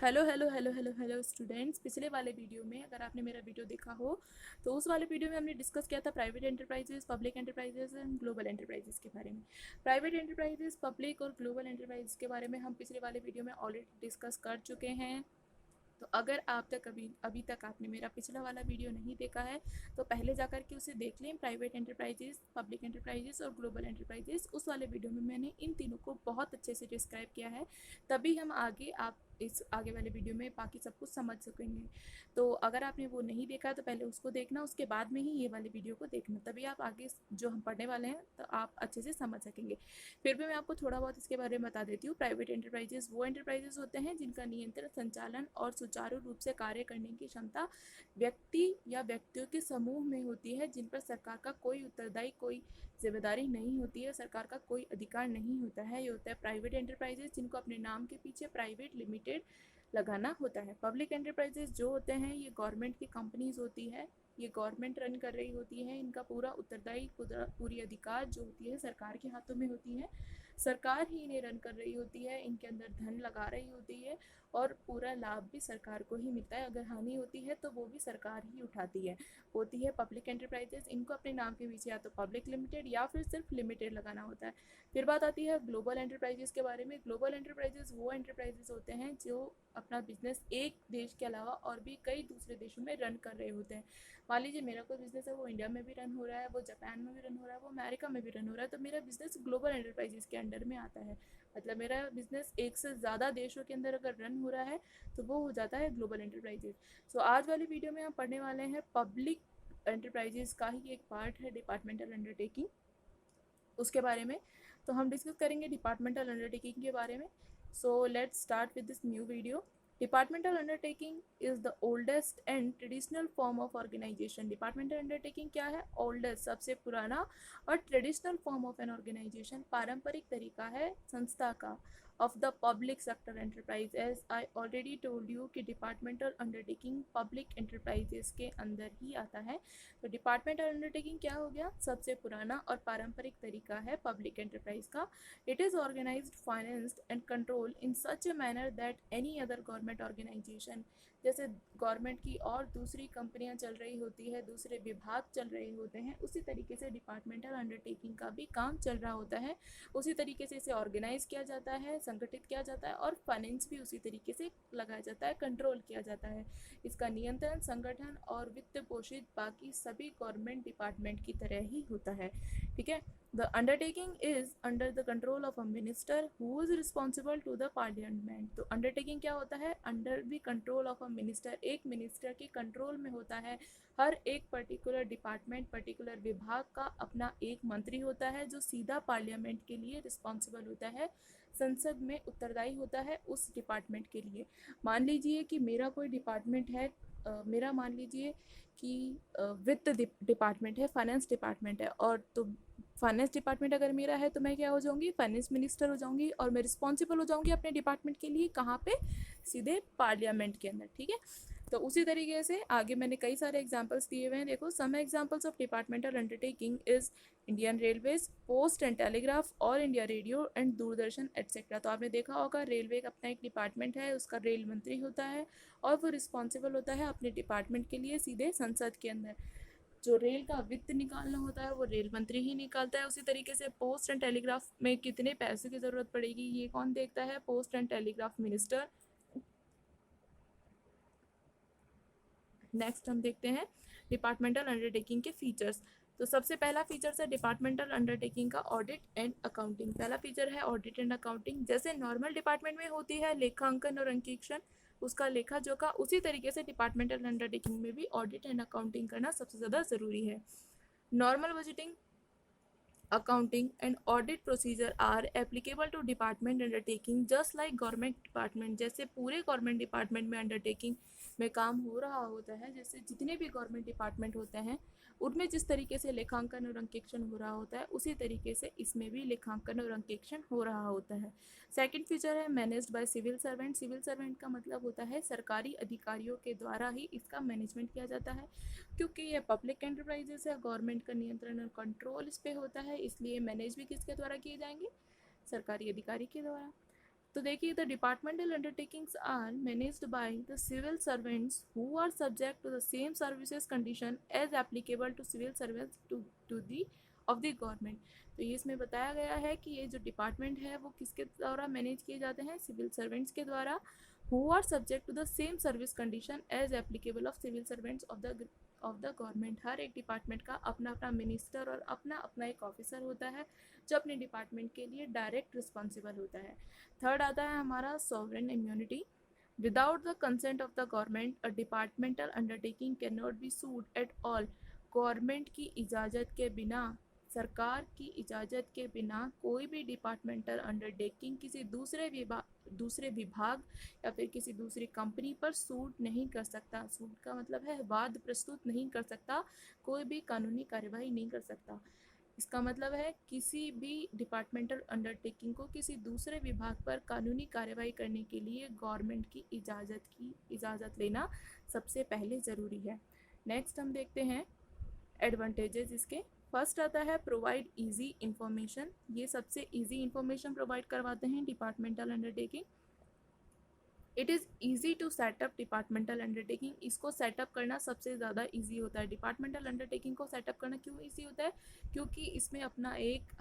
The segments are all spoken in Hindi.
Hello hello hello hello hello students. पिछले वाले वीडियो में अगर आपने मेरा वीडियो देखा हो तो उस वाले वीडियो में हमने डिस्कस किया था private enterprises, public enterprises and global enterprises के बारे में। प्राइवेट एंटरप्राइजेस, पब्लिक और ग्लोबल एंटरप्राइजेस के बारे में हम पिछले वाले वीडियो में ऑलरेडी डिस्कस कर चुके हैं। तो अगर आप तक अभी तक आपने मेरा पिछला वाला वीडियो नहीं देखा है तो पहले जाकर के उसे देख लें। प्राइवेट एंटरप्राइजेस, पब्लिक एंटरप्राइजेस और ग्लोबल एंटरप्राइजेस, उस वाले वीडियो में मैंने इन तीनों को बहुत अच्छे से डिस्क्राइब किया है। तभी हम आप इस आगे वाले वीडियो में बाकी सब कुछ समझ सकेंगे। तो अगर आपने वो नहीं देखा तो पहले उसको देखना, उसके बाद में ही ये वाले वीडियो को देखना, तभी आप आगे जो हम पढ़ने वाले हैं तो आप अच्छे से समझ सकेंगे। फिर भी मैं आपको थोड़ा बहुत इसके बारे में बता देती हूँ। प्राइवेट एंटरप्राइजेस वो एंटरप्राइजेस होते हैं जिनका नियंत्रण, संचालन और सुचारू रूप से कार्य करने की क्षमता व्यक्ति या व्यक्तियों के समूह में होती है, जिन पर सरकार का कोई उत्तरदायी, कोई जिम्मेदारी नहीं होती है, सरकार का कोई अधिकार नहीं होता है। ये होता है प्राइवेट एंटरप्राइजेस, जिनको अपने नाम के पीछे प्राइवेट लिमिटेड लगाना होता है। पब्लिक एंटरप्राइजेस जो होते हैं ये गवर्नमेंट की कंपनीज होती है, ये गवर्नमेंट रन कर रही होती है, इनका पूरा उत्तरदायी, पूरी अधिकार जो होती है सरकार के हाथों में होती है। सरकार ही इन्हें रन कर रही होती है, इनके अंदर धन लगा रही होती है और पूरा लाभ भी सरकार को ही मिलता है। अगर हानि होती है तो वो भी सरकार ही उठाती है। होती है पब्लिक एंटरप्राइजेस, इनको अपने नाम के पीछे या तो पब्लिक लिमिटेड या फिर सिर्फ लिमिटेड लगाना होता है। फिर बात आती है ग्लोबल एंटरप्राइजेस के बारे में। ग्लोबल एंटरप्राइजेस वो एंटरप्राइजेस होते हैं जो अपना बिजनेस एक देश के अलावा और भी कई दूसरे देशों में रन कर रहे होते हैं। मान लीजिए मेरा कोई बिजनेस है, वो इंडिया में भी रन हो रहा है, वो जापान में भी रन हो रहा है, वो अमेरिका में भी रन हो रहा है, तो मेरा बिजनेस ग्लोबल एंटरप्राइजेस के अंडर में आता है। मतलब मेरा बिजनेस एक से ज़्यादा देशों के अंदर अगर रन हो रहा है तो वो हो जाता है ग्लोबल एंटरप्राइजेस। सो आज वाली वीडियो में हम पढ़ने वाले हैं पब्लिक एंटरप्राइजेस का ही एक पार्ट है डिपार्टमेंटल अंडरटेकिंग, उसके बारे में। तो हम डिस्कस करेंगे डिपार्टमेंटल अंडरटेकिंग के बारे में। So let's start with this new video. Departmental undertaking is the oldest and traditional form of organisation. Departmental undertaking क्या है? ओल्डेस्ट, सबसे पुराना, और traditional form of an organisation, पारंपरिक तरीका है संस्था का, of the public sector enterprise। as I already told you कि डिपार्टमेंटल अंडरटेकिंग पब्लिक एंटरप्राइजेस के अंदर ही आता है। तो डिपार्टमेंटल अंडरटेकिंग क्या हो गया? सबसे पुराना और पारंपरिक तरीका है पब्लिक एंटरप्राइज का। It is organised, financed and control in such a manner that any other government organisation, जैसे गवर्नमेंट की और दूसरी कंपनियां चल रही होती है, दूसरे विभाग चल रहे होते हैं, उसी तरीके से डिपार्टमेंटल अंडरटेकिंग का भी काम चल रहा होता है। उसी तरीके से इसे ऑर्गेनाइज किया जाता है, संगठित किया जाता है और फाइनेंस भी उसी तरीके से लगाया जाता है, कंट्रोल किया जाता है। इसका नियंत्रण, संगठन और वित्त पोषित बाकी सभी गवर्नमेंट डिपार्टमेंट की तरह ही होता है। ठीक है। The undertaking is under the control of a minister who is responsible to the parliament. तो अंडरटेकिंग क्या होता है? Under the control of a minister, एक मिनिस्टर के कंट्रोल में होता है। हर एक पर्टिकुलर डिपार्टमेंट, पर्टिकुलर विभाग का अपना एक मंत्री होता है जो सीधा पार्लियामेंट के लिए रिस्पॉन्सिबल होता है, संसद में उत्तरदायी होता है उस डिपार्टमेंट के लिए। मान लीजिए कि मेरा कोई डिपार्टमेंट है, मेरा मान लीजिए कि वित्त डिपार्टमेंट है, फाइनेंस डिपार्टमेंट है, और तो फाइनेंस डिपार्टमेंट अगर मेरा है तो मैं क्या हो जाऊंगी? फाइनेंस मिनिस्टर हो जाऊंगी, और मैं रिस्पॉन्सिबल हो जाऊंगी अपने डिपार्टमेंट के लिए। कहाँ पे? सीधे पार्लियामेंट के अंदर। ठीक है। तो उसी तरीके से आगे मैंने कई सारे एग्जांपल्स दिए हुए हैं। देखो, some examples of departmental undertaking is Indian railways, post and telegraph, और India radio and Doordarshan etcetera. तो आपने देखा होगा रेलवे का अपना एक डिपार्टमेंट है, उसका रेल मंत्री होता है और वो रिस्पॉन्सिबल होता है अपने डिपार्टमेंट के लिए सीधे संसद के अंदर। जो रेल का वित्त निकालना होता है वो रेल मंत्री ही निकालता है। उसी तरीके से पोस्ट एंड टेलीग्राफ में कितने पैसे की ज़रूरत पड़ेगी ये कौन देखता है? Post and telegraph minister. Next हम देखते हैं डिपार्टमेंटल अंडरटेकिंग के फीचर्स। तो सबसे पहला फीचर है डिपार्टमेंटल अंडरटेकिंग का ऑडिट एंड अकाउंटिंग। पहला फीचर है ऑडिट एंड अकाउंटिंग। जैसे नॉर्मल डिपार्टमेंट में होती है लेखांकन और अंकेक्षण, उसका लेखा जोखा, उसी तरीके से डिपार्टमेंटल अंडरटेकिंग में भी ऑडिट एंड अकाउंटिंग करना सबसे ज़्यादा ज़रूरी है। Normal budgeting, accounting and audit procedure are applicable to department undertaking just like government department। जैसे पूरे गवर्नमेंट डिपार्टमेंट में अंडरटेकिंग में काम हो रहा होता है, जैसे जितने भी गवर्नमेंट डिपार्टमेंट होते हैं उनमें जिस तरीके से लेखांकन और अंकेक्षण हो रहा होता है उसी तरीके से इसमें भी लेखांकन और अंकेक्षण हो रहा होता है। सेकंड फीचर है managed by civil servant. Civil servant का मतलब होता है सरकारी अधिकारियों के द्वारा ही इसका मैनेजमेंट किया जाता है। क्योंकि ये पब्लिक एंटरप्राइजेस है, गवर्नमेंट का नियंत्रण और कंट्रोल इस पे होता है, इसलिए मैनेज भी किसके द्वारा किए जाएंगे? सरकारी अधिकारी के द्वारा। तो देखिए, the departmental undertakings are managed by the civil servants who are subject to the same services condition as applicable to civil servants to the of the government. तो ये इसमें बताया गया है कि ये जो डिपार्टमेंट है वो किसके द्वारा मैनेज किए जाते हैं, सिविल सर्वेंट्स के द्वारा, who are subject to the same service condition as applicable of civil servants of the government. हर एक डिपार्टमेंट का अपना अपना मिनिस्टर और अपना अपना एक ऑफिसर होता है जो अपने डिपार्टमेंट के लिए डायरेक्ट रिस्पॉन्सिबल होता है। थर्ड आता है हमारा sovereign immunity. Without the consent of the government a departmental undertaking can not be sued at all. Government की इजाज़त के बिना, सरकार की इजाज़त के बिना कोई भी डिपार्टमेंटल अंडरटेकिंग किसी दूसरे विभाग या फिर किसी दूसरी कंपनी पर सूट नहीं कर सकता। सूट का मतलब है वाद प्रस्तुत नहीं कर सकता, कोई भी कानूनी कार्यवाही नहीं कर सकता। इसका मतलब है किसी भी डिपार्टमेंटल अंडरटेकिंग को किसी दूसरे विभाग पर कानूनी कार्यवाही करने के लिए गवर्नमेंट की इजाज़त लेना सबसे पहले ज़रूरी है। नेक्स्ट हम देखते हैं एडवांटेजेस इसके। फर्स्ट आता है प्रोवाइड इजी इंफॉर्मेशन। ये सबसे इजी इंफॉर्मेशन प्रोवाइड करवाते हैं departmental undertaking. It is easy to set up departmental undertaking. इसको सेटअप करना सबसे ज़्यादा ईजी होता है। डिपार्टमेंटल अंडरटेकिंग को सेटअप करना क्यों ईजी होता है? क्योंकि इसमें अपना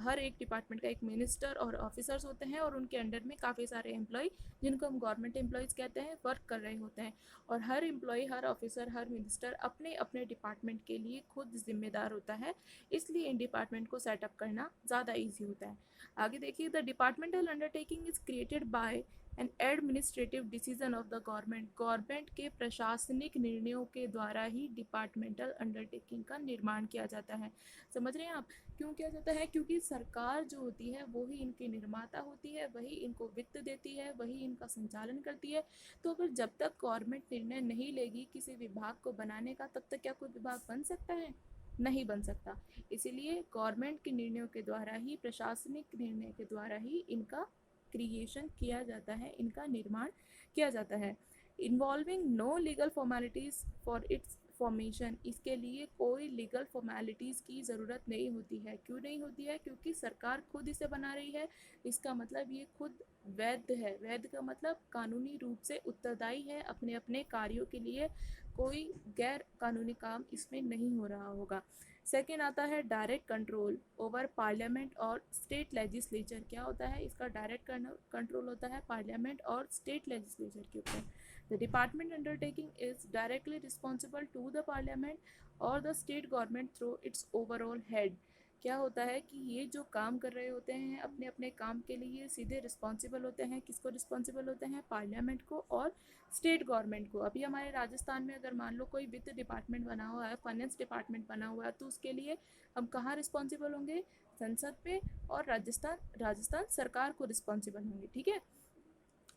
हर एक डिपार्टमेंट का एक मिनिस्टर और ऑफिसर्स होते हैं और उनके अंडर में काफ़ी सारे एम्प्लॉय, जिनको हम गवर्नमेंट एम्प्लॉयज़ कहते हैं, वर्क कर रहे होते हैं। और हर एम्प्लॉय, हर ऑफिसर, हर मिनिस्टर अपने अपने डिपार्टमेंट के लिए खुद जिम्मेदार होता है, इसलिए इन डिपार्टमेंट को सेटअप करना ज़्यादा ईजी होता है। आगे देखिए, the departmental undertaking is created by N administrative decision of the government. Government के प्रशासनिक निर्णयों के द्वारा ही डिपार्टमेंटल अंडरटेकिंग का निर्माण किया जाता है। समझ रहे हैं आप क्यों किया जाता है? क्योंकि सरकार जो होती है वो ही इनकी निर्माता होती है, वही इनको वित्त देती है, वही इनका संचालन करती है। तो अगर जब तक गवर्नमेंट निर्णय नहीं लेगी किसी विभाग को बनाने का, तब तक क्या कोई विभाग बन सकता है? नहीं बन सकता। इसीलिए गवर्नमेंट के निर्णयों के द्वारा ही, प्रशासनिक निर्णय के द्वारा ही इनका क्रिएशन किया जाता है, इनका निर्माण किया जाता है। Involving no legal formalities for its formation. इसके लिए कोई लीगल फॉर्मेलिटीज़ की ज़रूरत नहीं होती है। क्यों नहीं होती है? क्योंकि सरकार खुद इसे बना रही है। इसका मतलब ये खुद वैध है। वैध का मतलब कानूनी रूप से उत्तरदायी है अपने अपने कार्यों के लिए। कोई गैर कानूनी काम इसमें नहीं हो रहा होगा। सेकेंड आता है डायरेक्ट कंट्रोल ओवर पार्लियामेंट और स्टेट लेजिस्लेचर। क्या होता है? इसका डायरेक्ट कंट्रोल होता है पार्लियामेंट और स्टेट लेजिस्लेचर के ऊपर। The department undertaking is directly responsible to the parliament और the state government through its overall head. क्या होता है कि ये जो काम कर रहे होते हैं अपने अपने काम के लिए सीधे रिस्पॉन्सिबल होते हैं। किसको रिस्पॉन्सिबल होते हैं? पार्लियामेंट को और स्टेट गवर्नमेंट को। अभी हमारे राजस्थान में अगर मान लो कोई वित्त डिपार्टमेंट बना हुआ है, फाइनेंस डिपार्टमेंट बना हुआ है, तो उसके लिए हम कहाँ रिस्पॉन्सिबल होंगे? संसद पे, और राजस्थान सरकार को रिस्पॉन्सिबल होंगे। ठीक है,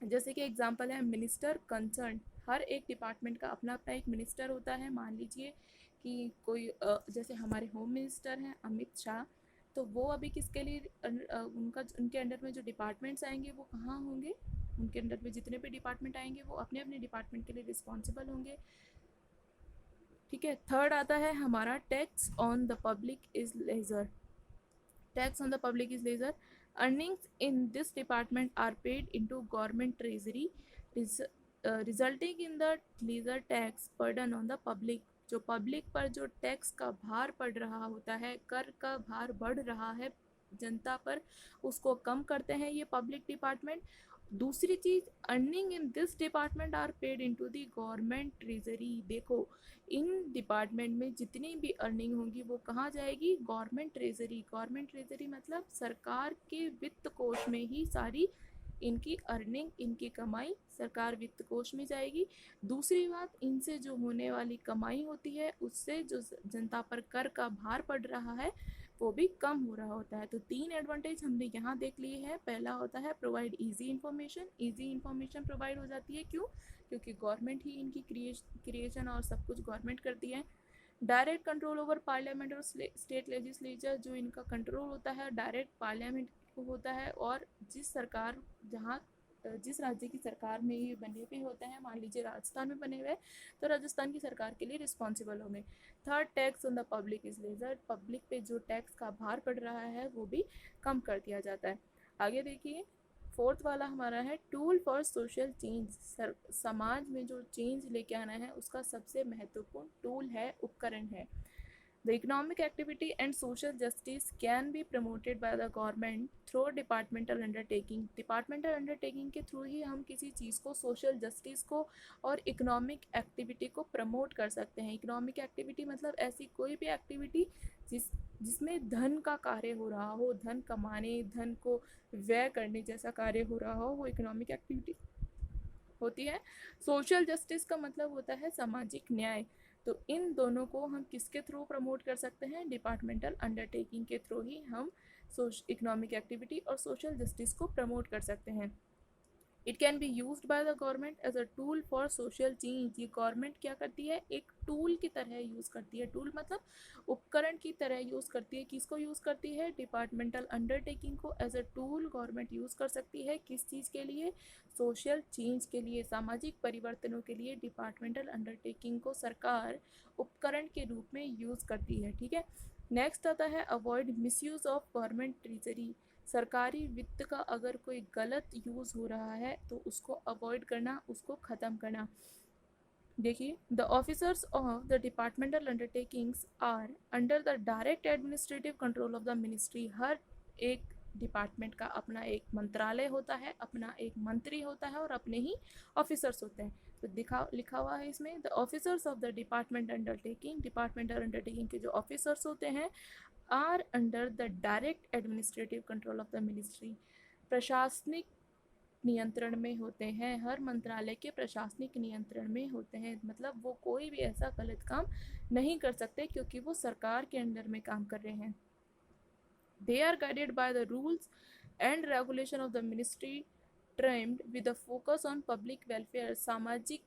जैसे कि एग्जांपल है मिनिस्टर कंसर्न। हर एक डिपार्टमेंट का अपना अपना एक मिनिस्टर होता है। मान लीजिए कि कोई जैसे हमारे होम मिनिस्टर हैं अमित शाह, तो वो अभी किसके लिए उनके अंडर में जो डिपार्टमेंट्स आएंगे वो कहाँ होंगे? उनके अंडर में जितने भी डिपार्टमेंट आएंगे वो अपने अपने डिपार्टमेंट के लिए रिस्पॉन्सिबल होंगे। ठीक है, थर्ड आता है हमारा tax on the public is lesser. Tax on the public is lesser. Earnings in this department are paid into government treasury, resulting in the lesser tax burden on the public. जो पब्लिक पर जो टैक्स का भार पड़ रहा होता है, कर का भार बढ़ रहा है जनता पर, उसको कम करते हैं ये पब्लिक डिपार्टमेंट। दूसरी चीज़, earning in this department are paid into the government treasury. देखो, इन डिपार्टमेंट में जितनी भी अर्निंग होगी वो कहाँ जाएगी? Government treasury. गवर्नमेंट ट्रेजरी मतलब सरकार के वित्त कोष में ही सारी इनकी अर्निंग, इनकी कमाई सरकार वित्त कोष में जाएगी। दूसरी बात, इनसे जो होने वाली कमाई होती है उससे जो जनता पर कर का भार पड़ रहा है वो भी कम हो रहा होता है। तो 3 एडवांटेज हमने यहाँ देख लिए हैं। पहला होता है provide easy information. Easy information provide हो जाती है, क्यों? क्योंकि गवर्नमेंट ही इनकी क्रिएशन और सब कुछ गवर्नमेंट करती है। डायरेक्ट कंट्रोल ओवर पार्लियामेंट और स्टेट लेजिस्लेचर। जो इनका कंट्रोल होता है डायरेक्ट पार्लियामेंट को होता है, और जिस राज्य की सरकार में ये बने हुए होते हैं, मान लीजिए राजस्थान में बने हुए, तो राजस्थान की सरकार के लिए रिस्पॉन्सिबल होंगे। Third, tax on the public is laser. Public पे जो टैक्स का भार पड़ रहा है वो भी कम कर दिया जाता है। आगे देखिए, फोर्थ वाला हमारा है टूल फॉर सोशल चेंज। समाज में जो चेंज लेके आना है उसका सबसे महत्वपूर्ण टूल है, उपकरण है। The economic activity and social justice can be promoted by the government through departmental undertaking. Departmental undertaking के थ्रू ही हम किसी चीज़ को, सोशल जस्टिस को और इकोनॉमिक एक्टिविटी को प्रमोट कर सकते हैं। इकोनॉमिक एक्टिविटी मतलब ऐसी कोई भी एक्टिविटी जिसमें धन का कार्य हो रहा हो, धन कमाने, धन को व्यय करने जैसा कार्य हो रहा हो, वो इकोनॉमिक एक्टिविटी होती है। सोशल जस्टिस का मतलब होता है सामाजिक न्याय। तो इन दोनों को हम किसके थ्रू प्रमोट कर सकते हैं? डिपार्टमेंटल अंडरटेकिंग के थ्रू ही हम इकोनॉमिक एक्टिविटी और सोशल जस्टिस को प्रमोट कर सकते हैं। It can be used by the government as a tool for social change. ये गवर्नमेंट क्या करती है? एक टूल की तरह यूज़ करती है। टूल मतलब उपकरण की तरह यूज़ करती है। किसको यूज़ करती है? डिपार्टमेंटल अंडरटेकिंग को as a tool government use कर सकती है। किस चीज़ के लिए? सोशल चेंज के लिए, सामाजिक परिवर्तनों के लिए डिपार्टमेंटल अंडरटेकिंग को सरकार उपकरण के रूप में यूज़ करती है। ठीक है, नेक्स्ट आता है avoid misuse of government treasury. सरकारी वित्त का अगर कोई गलत यूज़ हो रहा है तो उसको अवॉइड करना, उसको ख़त्म करना। देखिए, the officers of the departmental undertakings are under the direct administrative control of the ministry. हर एक डिपार्टमेंट का अपना एक मंत्रालय होता है, अपना एक मंत्री होता है और अपने ही ऑफिसर्स होते हैं। तो लिखा हुआ है इसमें, the officers of the department undertaking, departmental undertaking के जो ऑफिसर्स होते हैं are under the direct administrative control of the ministry, प्रशासनिक नियंत्रण में होते हैं। हर मंत्रालय के प्रशासनिक नियंत्रण में होते हैं, मतलब वो कोई भी ऐसा गलत काम नहीं कर सकते क्योंकि वो सरकार के अंडर में काम कर रहे हैं। They are guided by the rules and regulation of the ministry framed with a focus on public welfare. सामाजिक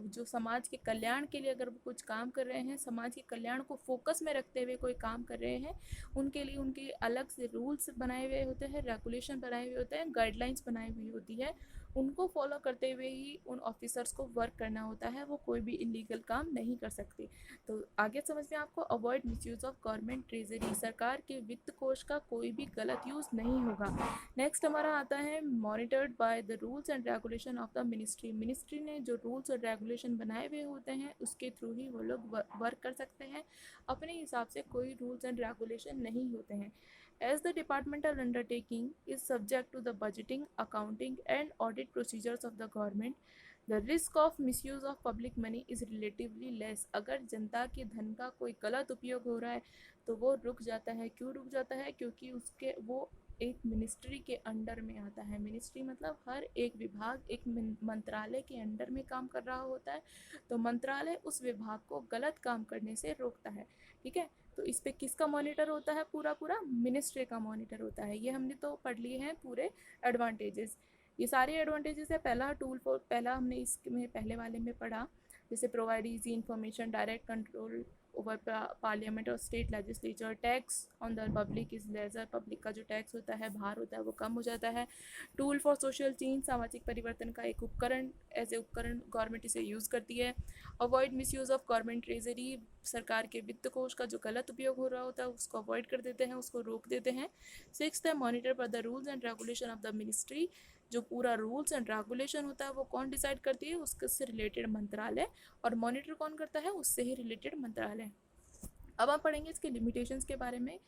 जो समाज के कल्याण के लिए अगर वो कुछ काम कर रहे हैं, समाज के कल्याण को फोकस में रखते हुए कोई काम कर रहे हैं, उनके लिए उनके अलग से रूल्स बनाए हुए होते हैं, रेगुलेशन बनाए हुए होते हैं, गाइडलाइंस बनाई हुई होती है। उनको फॉलो करते हुए ही उन ऑफिसर्स को वर्क करना होता है, वो कोई भी इलीगल काम नहीं कर सकते। तो आगे समझ में आपको, avoid misuse of government treasury, सरकार के वित्त कोष का कोई भी गलत यूज़ नहीं होगा। नेक्स्ट हमारा आता है monitored by the rules and regulation of the ministry. Ministry ने जो रूल्स और रेगुलेशन बनाए हुए होते हैं उसके थ्रू ही वो लोग वर्क कर सकते हैं, अपने हिसाब से कोई रूल्स एंड रेगुलेशन नहीं होते हैं। As the departmental undertaking is subject to the budgeting, accounting and audit procedures of the government, the risk of misuse of public money is relatively less. अगर जनता के धन का कोई गलत उपयोग हो रहा है तो वो रुक जाता है। क्यों रुक जाता है? क्योंकि उसके वो एक मिनिस्ट्री के अंडर में आता है। मिनिस्ट्री मतलब हर एक विभाग एक मंत्रालय के अंडर में काम कर रहा होता है, तो मंत्रालय उस विभाग को गलत काम करने से रोकता है। ठीक है, तो इस पे किसका मॉनिटर होता है? पूरा मिनिस्ट्री का मॉनिटर होता है। ये हमने तो पढ़ लिए हैं पूरे एडवांटेजेस। ये सारे एडवांटेजेस है। पहला हमने इसमें पहले वाले में पढ़ा, जैसे provide easy information, direct control over parliament और state legislature, tax on the public is laser, public का जो टैक्स होता है, भार होता है, वो कम हो जाता है। टूल फॉर सोशल चेंज, सामाजिक परिवर्तन का एक उपकरण, एज ए उपकरण गवर्नमेंट इसे यूज़ करती है। Avoid misuse of government treasury, सरकार के वित्त कोष का जो गलत उपयोग हो रहा होता है उसको अवॉइड कर देते हैं, उसको रोक देते हैं। सिक्स्थ है monitor for the rules and regulation of the ministry, जो पूरा रूल्स एंड रेगुलेशन होता है वो कौन डिसाइड करती है? उससे रिलेटेड मंत्रालय, और मॉनिटर कौन करता है? उससे ही रिलेटेड मंत्रालय। अब हम पढ़ेंगे इसके लिमिटेशंस के बारे में।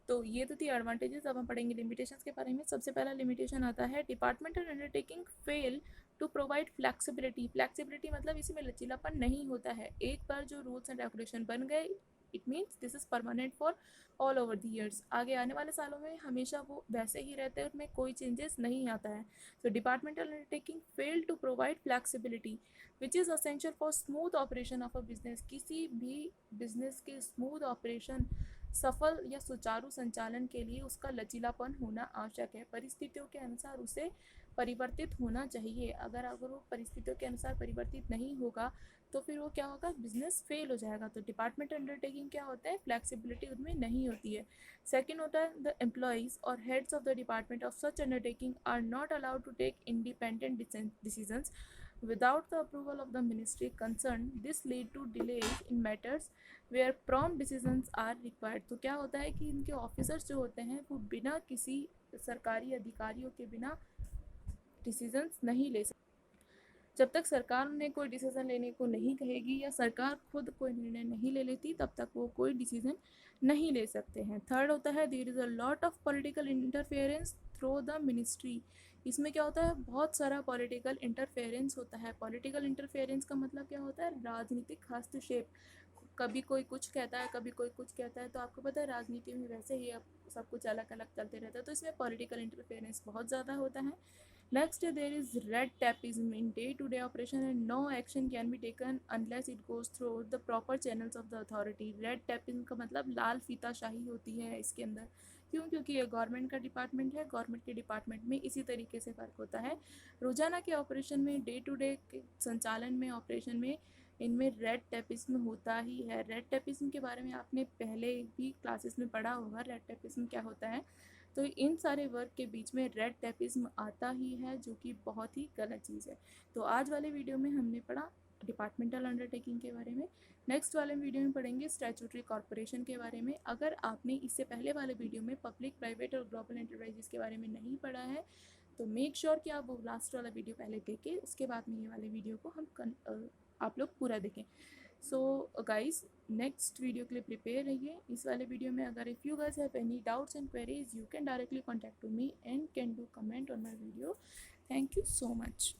तो ये तो थी एडवांटेजेस, अब हम पढ़ेंगे लिमिटेशंस के बारे में। सबसे पहला लिमिटेशन आता है departmental undertaking fail to provide flexibility. Flexibility मतलब इसी में लचीलापन नहीं होता है। एक बार जो रूल्स एंड रेगुलेशन बन गए, it means this is permanent for all over the years. आगे आने वाले सालों में हमेशा वो वैसे ही रहते हैं, उनमें कोई चेंजेस नहीं आता है। तो departmental undertaking fail to provide flexibility which is essential for smooth operation of a business. किसी भी बिजनेस के स्मूथ ऑपरेशन, सफल या सुचारू संचालन के लिए उसका लचीलापन होना आवश्यक है। परिस्थितियों के अनुसार उसे परिवर्तित होना चाहिए। अगर वो परिस्थितियों के अनुसार परिवर्तित नहीं होगा तो फिर वो क्या होगा? बिजनेस फेल हो जाएगा। तो डिपार्टमेंट अंडरटेकिंग क्या होता है? फ्लैक्सिबिलिटी उनमें नहीं होती है। सेकेंड होता है द एम्प्लॉइज और heads of the department of such undertaking are not allowed to take independent decisions without the approval of the ministry concerned. This lead to delays in matters where prompt decisions are required. तो क्या होता है कि इनके ऑफिसर्स जो होते हैं वो बिना किसी सरकारी अधिकारियों के बिना डिसीजंस नहीं ले सकते। जब तक सरकार ने कोई डिसीज़न लेने को नहीं कहेगी या सरकार खुद कोई निर्णय नहीं ले लेती तब तक वो कोई डिसीज़न नहीं ले सकते हैं। थर्ड होता है there is a lot of political interference through the ministry. इसमें क्या होता है, बहुत सारा पॉलिटिकल इंटरफेरेंस होता है। पॉलिटिकल इंटरफेरेंस का मतलब क्या होता है, राजनीतिक हस्तक्षेप। कभी कोई कुछ कहता है, कभी कोई कुछ कहता है, तो आपको पता है राजनीति में वैसे ही अब सब कुछ अलग अलग चलते रहता है, तो इसमें पॉलिटिकल इंटरफेरेंस बहुत ज़्यादा होता है। Next, there is red tapeism in day-to-day operation and no action can be taken unless it goes through the proper channels of the authority. Red tapeism का मतलब लाल फीताशाही होती है इसके अंदर। क्यों? क्योंकि ये गवर्नमेंट का डिपार्टमेंट है, गवर्नमेंट के डिपार्टमेंट में इसी तरीके से फ़र्क होता है। रोज़ाना के ऑपरेशन में, डे टू डे के संचालन में, ऑपरेशन में, इनमें रेड टेपिज्म होता ही है। रेड टेपिज्म के बारे में आपने पहले भी क्लासेस में पढ़ा होगा, रेड टेपिज्म क्या होता है। तो इन सारे वर्क के बीच में रेड टेपिज्म आता ही है, जो कि बहुत ही गलत चीज़ है। तो आज वाले वीडियो में हमने पढ़ा डिपार्टमेंटल अंडरटेकिंग के बारे में। नेक्स्ट वाले वीडियो में पढ़ेंगे स्टैट्यूटरी कॉर्पोरेशन के बारे में। अगर आपने इससे पहले वाले वीडियो में पब्लिक, प्राइवेट और ग्लोबल एंटरप्राइजेस के बारे में नहीं पढ़ा है तो मेक श्योर कि आप वो लास्ट वाला वीडियो पहले देखें, उसके बाद में ये वाले वीडियो को आप लोग पूरा देखें। सो गाइज, नेक्स्ट वीडियो के लिए प्रिपेयर रहिए। इस वाले वीडियो में अगर if you guys have any doubts and queries you can directly contact to me and can do comment on my video. Thank you so much.